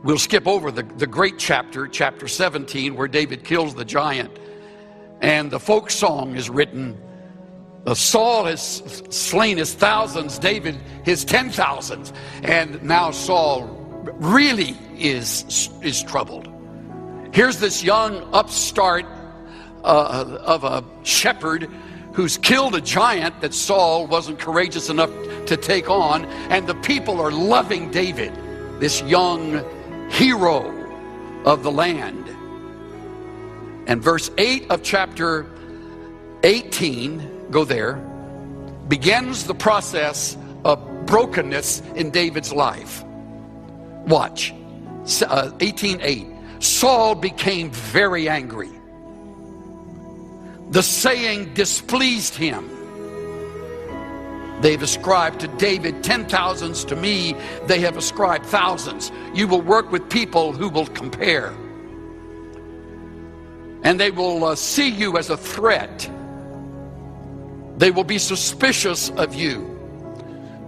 We'll skip over the great chapter, chapter 17, where David kills the giant. And the folk song is written, Saul has slain his thousands, David his 10,000s. And now Saul really is troubled. Here's this young upstart of a shepherd who's killed a giant that Saul wasn't courageous enough to take on. And the people are loving David, this young hero of the land. And verse 8 of chapter 18, go there, begins the process of brokenness in David's life. Watch, 18:8. Saul became very angry. The saying displeased him. They've ascribed to David 10,000s, to me they have ascribed thousands. You will work with people who will compare. And they will see you as a threat. They will be suspicious of you.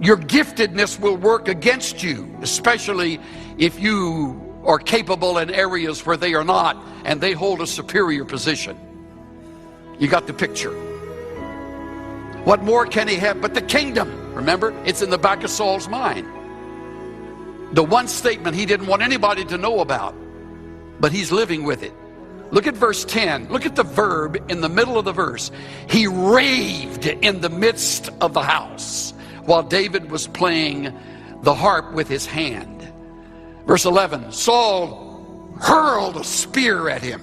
Your giftedness will work against you, especially if you are capable in areas where they are not and they hold a superior position. You got the picture. What more can he have but the kingdom? Remember, it's in the back of Saul's mind. The one statement he didn't want anybody to know about, but he's living with it. Look at verse 10. Look at the verb in the middle of the verse. He raved in the midst of the house while David was playing the harp with his hand. Verse 11, Saul hurled a spear at him.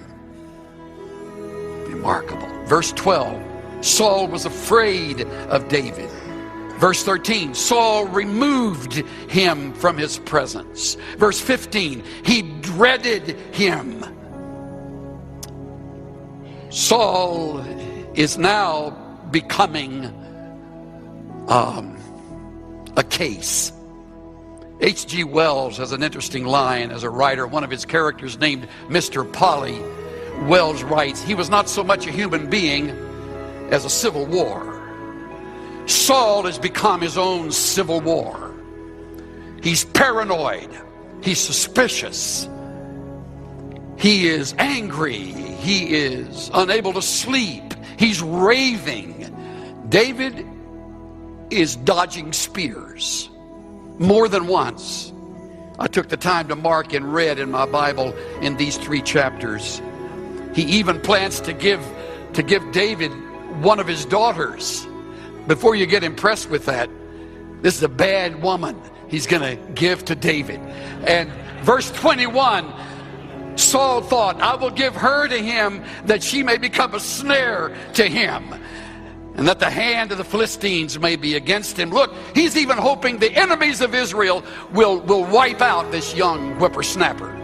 Remarkable. Verse 12, Saul was afraid of David. Verse 13, Saul removed him from his presence. Verse 15, he dreaded him. Saul is now becoming a case. H.G. Wells has an interesting line as a writer. One of his characters named Mr. Polly, Wells writes, he was not so much a human being as a civil war. Saul has become his own civil war. He's paranoid. He's suspicious. He is angry. He is unable to sleep. He's raving. David is dodging spears more than once. I took the time to mark and read in my Bible in these 3 chapters. He even plans to give David one of his daughters. Before you get impressed with that, this is a bad woman he's going to give to David. And verse 21, Saul thought, I will give her to him that she may become a snare to him, and that the hand of the Philistines may be against him. Look, he's even hoping the enemies of Israel will wipe out this young whippersnapper.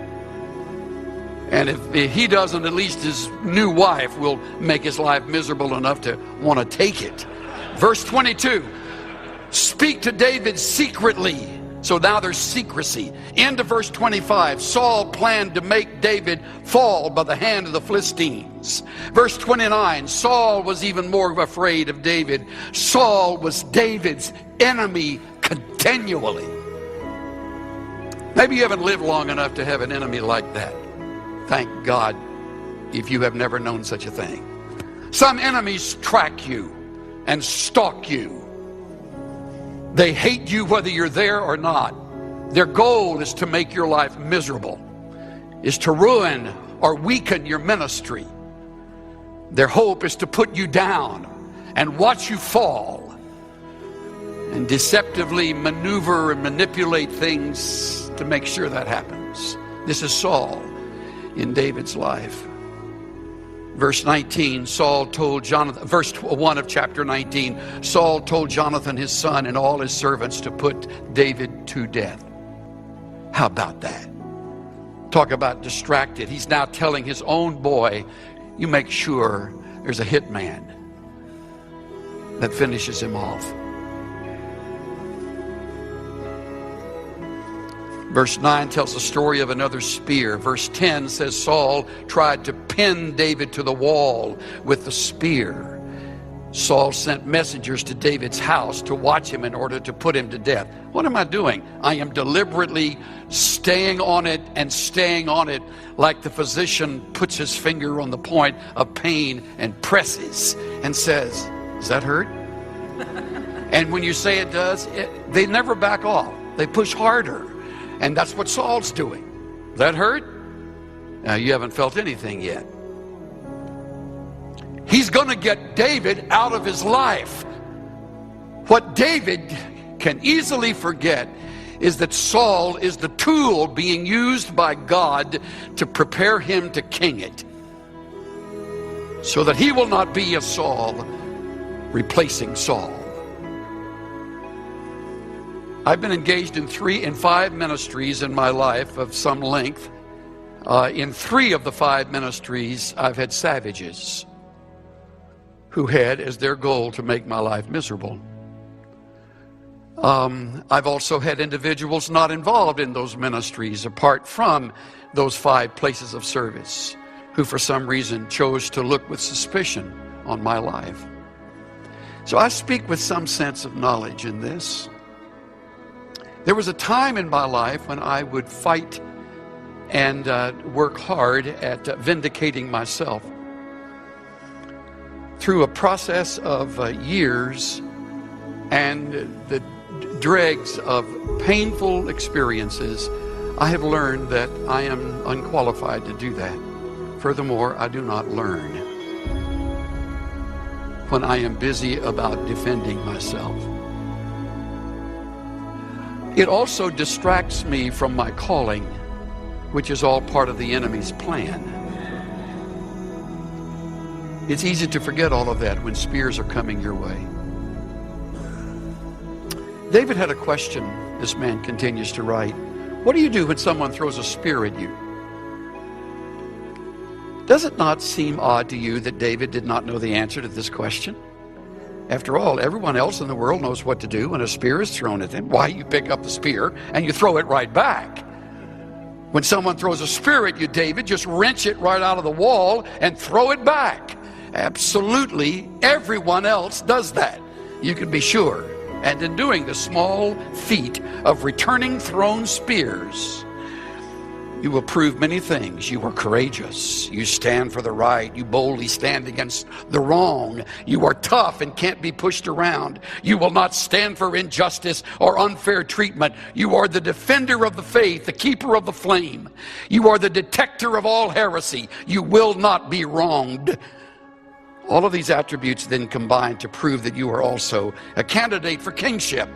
And if he doesn't, at least his new wife will make his life miserable enough to want to take it. Verse 22, speak to David secretly. So now there's secrecy. Into verse 25, Saul planned to make David fall by the hand of the Philistines. Verse 29, Saul was even more afraid of David. Saul was David's enemy continually. Maybe you haven't lived long enough to have an enemy like that. Thank God if you have never known such a thing. Some enemies track you and stalk you. They hate you whether you're there or not. Their goal is to make your life miserable, is to ruin or weaken your ministry. Their hope is to put you down and watch you fall and deceptively maneuver and manipulate things to make sure that happens. This is Saul in David's life. Verse 19, Saul told Jonathan, verse 1 of chapter 19, Saul told Jonathan his son and all his servants to put David to death. How about that? Talk about distracted. He's now telling his own boy, you make sure there's a hitman that finishes him off. Verse 9 tells the story of another spear. Verse 10 says Saul tried to pin David to the wall with the spear. Saul sent messengers to David's house to watch him in order to put him to death. What am I doing? I am deliberately staying on it and staying on it, like the physician puts his finger on the point of pain and presses and says, "Does that hurt?" And when you say it does, they never back off. They push harder. And that's what Saul's doing. That hurt? Now, you haven't felt anything yet. He's going to get David out of his life. What David can easily forget is that Saul is the tool being used by God to prepare him to king it, so that he will not be a Saul replacing Saul. I've been engaged in 5 ministries in my life of some length. In 3 of the 5 ministries, I've had savages who had as their goal to make my life miserable. I've also had individuals not involved in those ministries apart from those 5 places of service who for some reason chose to look with suspicion on my life. So I speak with some sense of knowledge in this. There was a time in my life when I would fight and work hard at vindicating myself through a process of years and the dregs of painful experiences. I have learned that I am unqualified to do that. Furthermore, I do not learn when I am busy about defending myself. It also distracts me from my calling, which is all part of the enemy's plan. It's easy to forget all of that when spears are coming your way. David had a question, this man continues to write. What do you do when someone throws a spear at you? Does it not seem odd to you that David did not know the answer to this question? After all, everyone else in the world knows what to do when a spear is thrown at them. Why, you pick up the spear and you throw it right back. When someone throws a spear at you, David, just wrench it right out of the wall and throw it back. Absolutely, everyone else does that. You can be sure. And in doing the small feat of returning thrown spears, you will prove many things. You are courageous. You stand for the right. You boldly stand against the wrong. You are tough and can't be pushed around. You will not stand for injustice or unfair treatment. You are the defender of the faith, the keeper of the flame. You are the detector of all heresy. You will not be wronged. All of these attributes then combine to prove that you are also a candidate for kingship.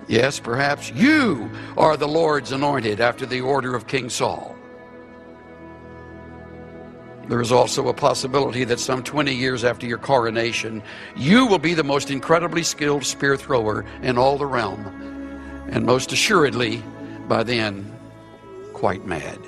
Yes, perhaps you are the Lord's anointed after the order of King Saul. There is also a possibility that some 20 years after your coronation, you will be the most incredibly skilled spear thrower in all the realm, and most assuredly, by then, quite mad.